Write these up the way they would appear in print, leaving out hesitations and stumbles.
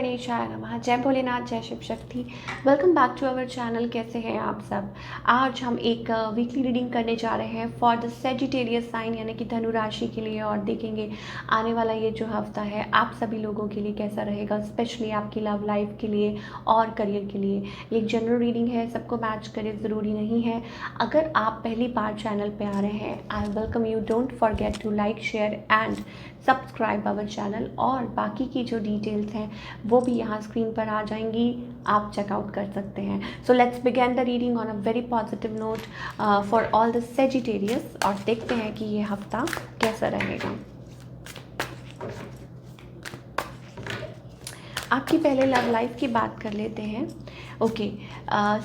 गणेशाय नमः। जय भोलेनाथ, जय Shiv Shakti. Welcome back to our channel. कैसे हैं आप सब? आज हम एक वीकली रीडिंग करने जा रहे हैं फॉर द सेजिटेरियस साइन यानी कि धनु राशि के लिए, और देखेंगे आने वाला ये जो हफ्ता है आप सभी लोगों के लिए कैसा रहेगा, स्पेशली आपकी लव लाइफ के लिए और करियर के लिए। ये एक जनरल रीडिंग है, सबको मैच करे ज़रूरी नहीं है। अगर आप पहली बार चैनल पे आ रहे हैं, I welcome you. Don't forget to like, share and subscribe our channel. और बाकी की जो डिटेल्स हैं वो भी यहाँ स्क्रीन पर आ जाएंगी, आप चेकआउट कर सकते हैं। So let's begin the reading on a very positive note for all the Sagittarius, और देखते हैं कि ये हफ्ता कैसा रहेगा। आपकी पहले लव लाइफ की बात कर लेते हैं। Okay,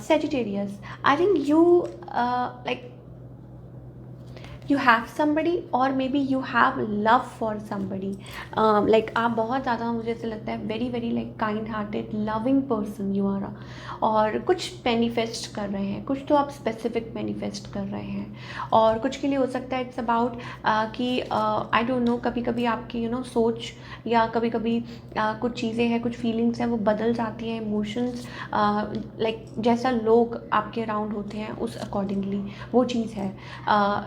Sagittarius, I think you like you have somebody or maybe you have love for somebody, like आप बहुत ज़्यादा, मुझे ऐसा लगता है very very like kind hearted loving person you are, और कुछ मैनिफेस्ट कर रहे हैं, कुछ तो आप स्पेसिफिक मैनिफेस्ट कर रहे हैं, और कुछ के लिए हो सकता है इट्स अबाउट कि आई डोंट नो, कभी कभी आपकी सोच या कभी कभी कुछ चीज़ें हैं, कुछ फीलिंग्स हैं वो बदल जाती हैं, इमोशंस लाइक जैसा लोग आपके अराउंड होते हैं उस अकॉर्डिंगली वो चीज़ है।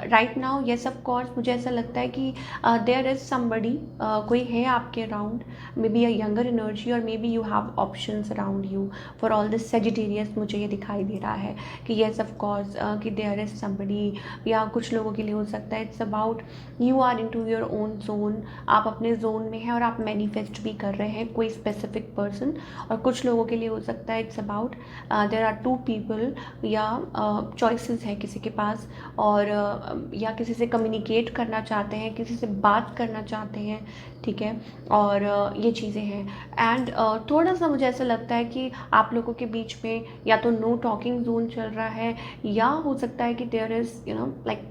Right now yes of course मुझे ऐसा लगता है कि देयर इज़ समबडी, कोई है आपके around, may be a younger energy, or may B you have options around you for all this Sagittarius. मुझे ये दिखाई दे रहा है कि येस ऑफ कोर्स कि देयर इज़ समबडी, या कुछ लोगों के लिए हो सकता है it's about you are into your own zone, आप अपने जोन में हैं और आप मैनिफेस्ट भी कर रहे हैं कोई स्पेसिफिक पर्सन। और कुछ लोगों के लिए हो सकता है it's about there are two people, या चॉइसेस है किसी के पास, और या किसी से कम्युनिकेट करना चाहते हैं, किसी से बात करना चाहते हैं, ठीक है। और ये चीज़ें हैं। एंड थोड़ा सा मुझे ऐसा लगता है कि आप लोगों के बीच में या तो नो टॉकिंग जोन चल रहा है, या हो सकता है कि देयर इज़ लाइक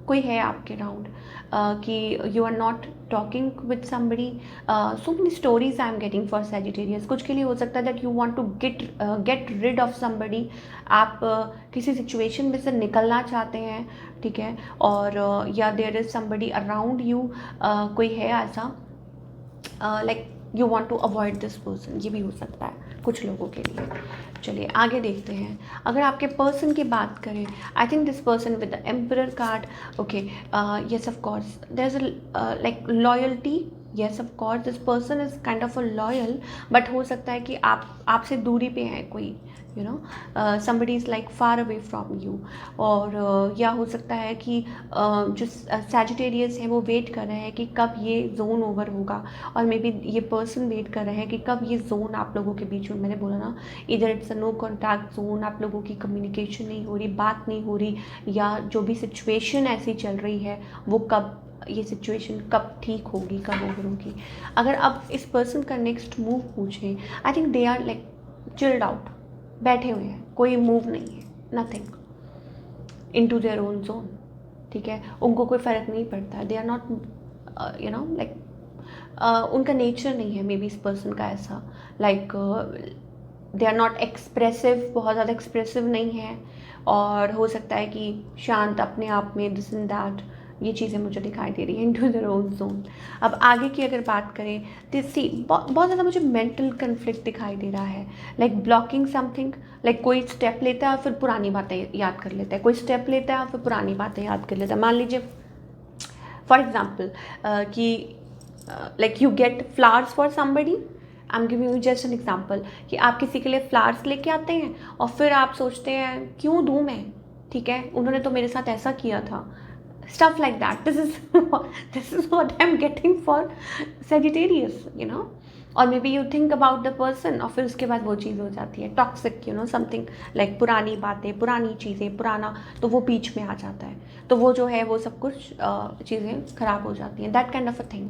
कोई है आपके राउंड कि you are not talking with somebody. So many stories I am getting for Sagittarius. कुछ के लिए हो सकता है that you want to get rid of somebody, आप किसी सिचुएशन में से निकलना चाहते हैं, ठीक है। और या there is somebody around you, कोई है ऐसा like you want to avoid this person, ये भी हो सकता है कुछ लोगों के लिए। चलिए आगे देखते हैं। अगर आपके पर्सन की बात करें, I think this person with the emperor card, okay, yes of course there is like loyalty. Yes of course this person is kind of a loyal, but हो सकता है कि आपसे दूरी पे हैं कोई, somebody is like far away from you, और या हो सकता है कि जो सैजिटेरियस है वो वेट कर रहे हैं कि कब ये जोन ओवर होगा, और मे बी ये पर्सन वेट कर रहे हैं कि कब ये जोन आप लोगों के बीच में, मैंने बोला ना, इधर it's a no contact zone, आप लोगों की कम्युनिकेशन नहीं हो रही, बात नहीं हो रही, या जो भी सिचुएशन ऐसी चल रही है वो कब, ये सिचुएशन कब ठीक होगी, कब ओवर होगी। अगर अब इस पर्सन का नेक्स्ट मूव पूछें, I think they are like chilled out, बैठे हुए हैं, कोई मूव नहीं है, nothing, into their own zone, ठीक है। उनको कोई फ़र्क नहीं पड़ता, दे आर नॉट लाइक उनका नेचर नहीं है मे बी इस पर्सन का ऐसा, like they are not expressive, बहुत ज़्यादा एक्सप्रेसिव नहीं है, और हो सकता है कि शांत अपने आप में, दिस एंड दैट, ये चीज़ें मुझे दिखाई दे रही हैं, इनटू देयर ओन जोन। अब आगे की अगर बात करें तो सी बहुत ज़्यादा मुझे मेंटल कन्फ्लिक्ट दिखाई दे रहा है, लाइक ब्लॉकिंग समथिंग, लाइक कोई स्टेप लेता है और फिर पुरानी बातें याद कर लेता है, कोई स्टेप लेता है और फिर पुरानी बातें याद कर लेता है। मान लीजिए फॉर एग्जाम्पल कि like you get flowers for somebody, I am giving you just an example, कि आप किसी के लिए फ्लावर्स लेके आते हैं और फिर आप सोचते हैं क्यों दूँ मैं, ठीक है, उन्होंने तो मेरे साथ ऐसा किया था, stuff like that. This is what I'm getting for Sagittarius, or maybe you think about the person और फिर उसके बाद वो चीज़ हो जाती है टॉक्सिक, समथिंग लाइक पुरानी बातें, पुरानी चीज़ें, पुराना, तो वो बीच में आ जाता है, तो वो जो है वो सब कुछ चीज़ें ख़राब हो जाती हैं, that kind of a thing.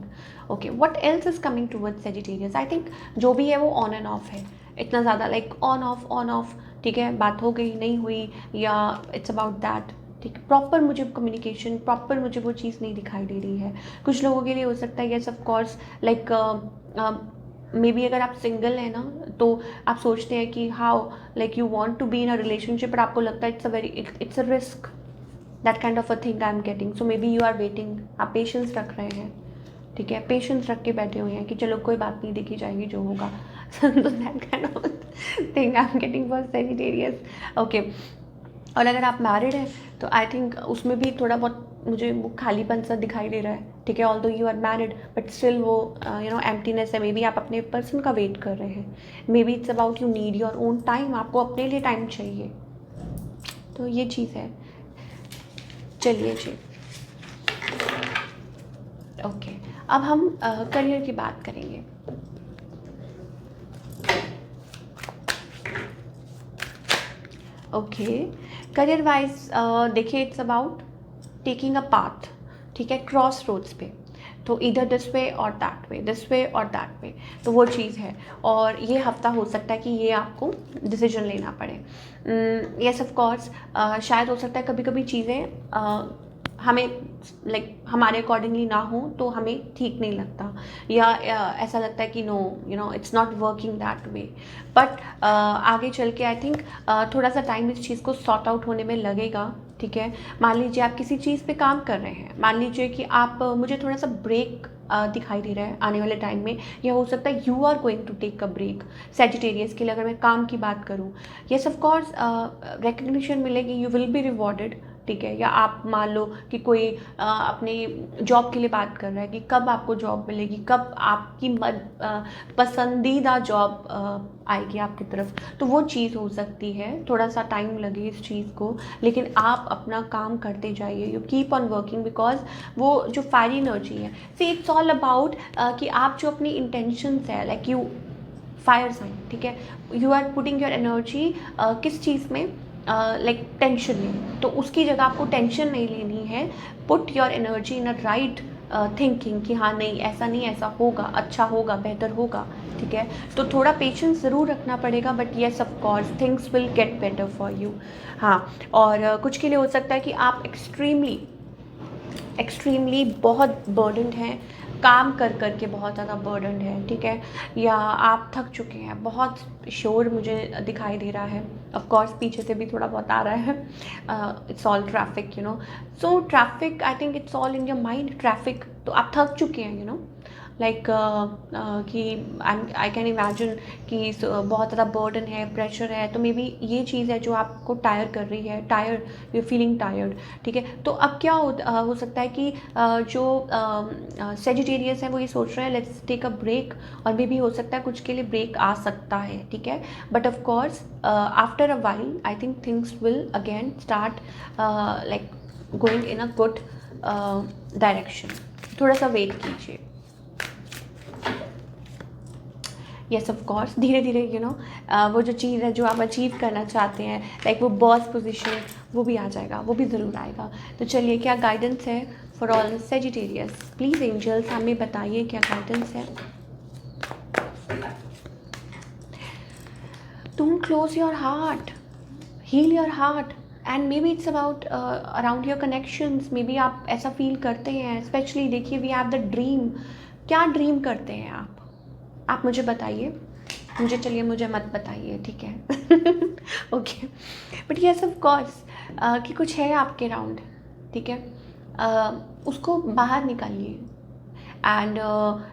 Okay, what else is coming towards Sagittarius? I think जो भी है वो ऑन एंड ऑफ है, इतना ज़्यादा लाइक ऑन ऑफ, ठीक है, बात हो गई नहीं हुई, या इट्स अबाउट दैट, ठीक है। प्रॉपर मुझे कम्युनिकेशन, प्रॉपर मुझे वो चीज़ नहीं दिखाई दे रही है। कुछ लोगों के लिए हो सकता है yes of course like may be अगर आप सिंगल हैं ना, तो आप सोचते हैं कि how like you want to be in a relationship, but आपको लगता है it's a risk, that kind of a thing I am getting. So may be you are waiting, आप पेशेंस रख रहे हैं, ठीक है, पेशेंस रख के बैठे हुए हैं कि चलो कोई बात नहीं, देखी जाएगी जो होगा। So that kind of thing I'm getting for Sagittarius. Okay, और अगर आप मैरिड हैं तो आई थिंक उसमें भी थोड़ा बहुत मुझे वो खालीपन सा दिखाई दे रहा है, ठीक है। Although you are married but still वो एम्प्टीनेस है। मे बी आप अपने पर्सन का वेट कर रहे हैं, may be it's about you need your own time, आपको अपने लिए टाइम चाहिए, तो ये चीज़ है। चलिए जी, ओके, अब हम करियर की बात करेंगे। ओके, करियर वाइज देखिए, it's about taking a path, ठीक है, क्रॉस रोड्स पे, तो इधर दिस वे और दैट वे, दिस वे और दैट वे, तो वो चीज़ है। और ये हफ्ता हो सकता है कि ये आपको डिसीजन लेना पड़े। यस ऑफ कोर्स, शायद हो सकता है कभी कभी चीज़ें हमें हमारे अकॉर्डिंगली ना हो तो हमें ठीक नहीं लगता, या ऐसा लगता है कि no it's not working that way, but आगे चल के आई थिंक थोड़ा सा टाइम इस चीज़ को सॉर्ट आउट होने में लगेगा, ठीक है। मान लीजिए आप किसी चीज़ पे काम कर रहे हैं, मान लीजिए कि आप मुझे थोड़ा सा ब्रेक दिखाई दे रहा है आने वाले टाइम में, या हो सकता है you are going to take a break. Sagittarius के लिए अगर मैं काम की बात करूँ, येस ऑफ कोर्स रिकग्निशन मिलेगी, यू विल बी रिवॉर्डेड, ठीक है। या आप मान लो कि कोई अपने जॉब के लिए बात कर रहा है कि कब आपको जॉब मिलेगी, कब आपकी पसंदीदा जॉब आएगी आपकी तरफ, तो वो चीज़ हो सकती है। थोड़ा सा टाइम लगे इस चीज़ को, लेकिन आप अपना काम करते जाइए, you keep on working, because वो जो फायरी एनर्जी है, सी इट्स ऑल अबाउट कि आप जो अपनी इंटेंशंस है, लाइक यू फायर साइन, ठीक है, you are putting your energy किस चीज़ में, लाइक टेंशन में, तो उसकी जगह आपको टेंशन नहीं लेनी है। Put your energy in a right thinking कि हाँ नहीं, ऐसा नहीं, ऐसा होगा, अच्छा होगा, बेहतर होगा, ठीक है। तो थोड़ा पेशेंस ज़रूर रखना पड़ेगा, but yes of course things will get better for you. हाँ, और कुछ के लिए हो सकता है कि आप एक्सट्रीमली बहुत बर्डनड हैं, काम कर के बहुत ज़्यादा बर्डनड है, ठीक है, या आप थक चुके हैं, बहुत शोर मुझे दिखाई दे रहा है, ऑफ कोर्स पीछे से भी थोड़ा बहुत आ रहा है, it's all traffic, so traffic, I think it's all in your mind, traffic, तो आप थक चुके हैं, लाइक कि आई कैन इमेजिन कि बहुत ज़्यादा बर्डन है, प्रेशर है, तो मे बी ये चीज़ है जो आपको टायर कर रही है, यू फीलिंग टायर्ड, ठीक है। तो अब क्या हो सकता है कि जो सेजिटेरियस है वो ये सोच रहे हैं लेट्स टेक अ ब्रेक, और मे बी हो सकता है कुछ के लिए ब्रेक आ सकता है, ठीक है, but of course after a while I think things will again start like going in a good direction. थोड़ा सा वेट कीजिए। येस ऑफ कोर्स, धीरे धीरे वो जो चीज़ है जो आप अचीव करना चाहते हैं, लाइक वो बॉस पोजीशन, वो भी आ जाएगा, वो भी ज़रूर आएगा। तो चलिए, क्या गाइडेंस है for all Sagittarius? Please angels हमें बताइए क्या गाइडेंस है। Don't close your heart, heal your heart, and maybe it's about around your connections. Maybe आप ऐसा फील करते हैं, स्पेशली देखिए वी हैव द ड्रीम। क्या ड्रीम करते हैं आप मुझे बताइए, चलिए मुझे मत बताइए, ठीक है। Okay, but yes of course कि कुछ है आपके राउंड, ठीक है, उसको बाहर निकालिए, and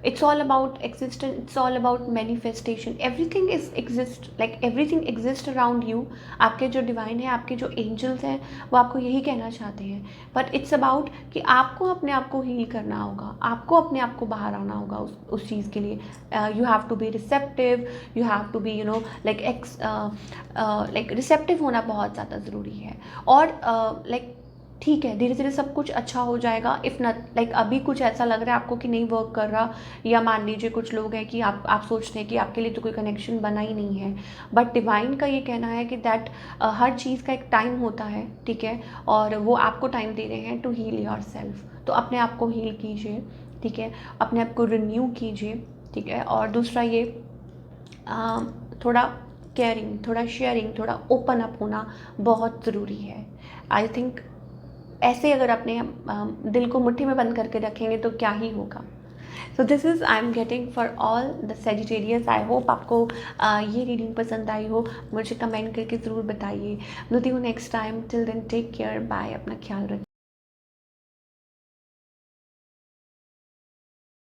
it's all about existence, it's all about manifestation, everything is exist, like everything exists around you। आपके जो डिवाइन है, आपके जो एंजल्स हैं, वो आपको यही कहना चाहते हैं, बट इट्स अबाउट कि आपको अपने आप को हील करना होगा, आपको अपने आप को बाहर आना होगा उस चीज़ के लिए। You have to be receptive, you have to be like receptive होना बहुत ज़्यादा ज़रूरी है। और लाइक ठीक है, धीरे धीरे सब कुछ अच्छा हो जाएगा। इफ़ नॉट लाइक अभी कुछ ऐसा लग रहा है आपको कि नहीं वर्क कर रहा, या मान लीजिए कुछ लोग हैं कि आप सोचते हैं कि आपके लिए तो कोई कनेक्शन बना ही नहीं है, बट डिवाइन का ये कहना है कि दैट हर चीज़ का एक टाइम होता है, ठीक है, और वो आपको टाइम दे रहे हैं टू हील योर सेल्फ। तो अपने आप को हील कीजिए, ठीक है, अपने आप को रिन्यू कीजिए, ठीक है। और दूसरा ये थोड़ा केयरिंग, थोड़ा शेयरिंग, थोड़ा ओपन अप होना बहुत ज़रूरी है। आई थिंक ऐसे अगर अपने दिल को मुट्ठी में बंद करके रखेंगे तो क्या ही होगा। So this is I am getting for all the Sagittarius. I hope आपको ये रीडिंग पसंद आई हो, मुझे कमेंट करके ज़रूर बताइए। मिलती हूँ next time, till then take care, bye, अपना ख्याल रखिए।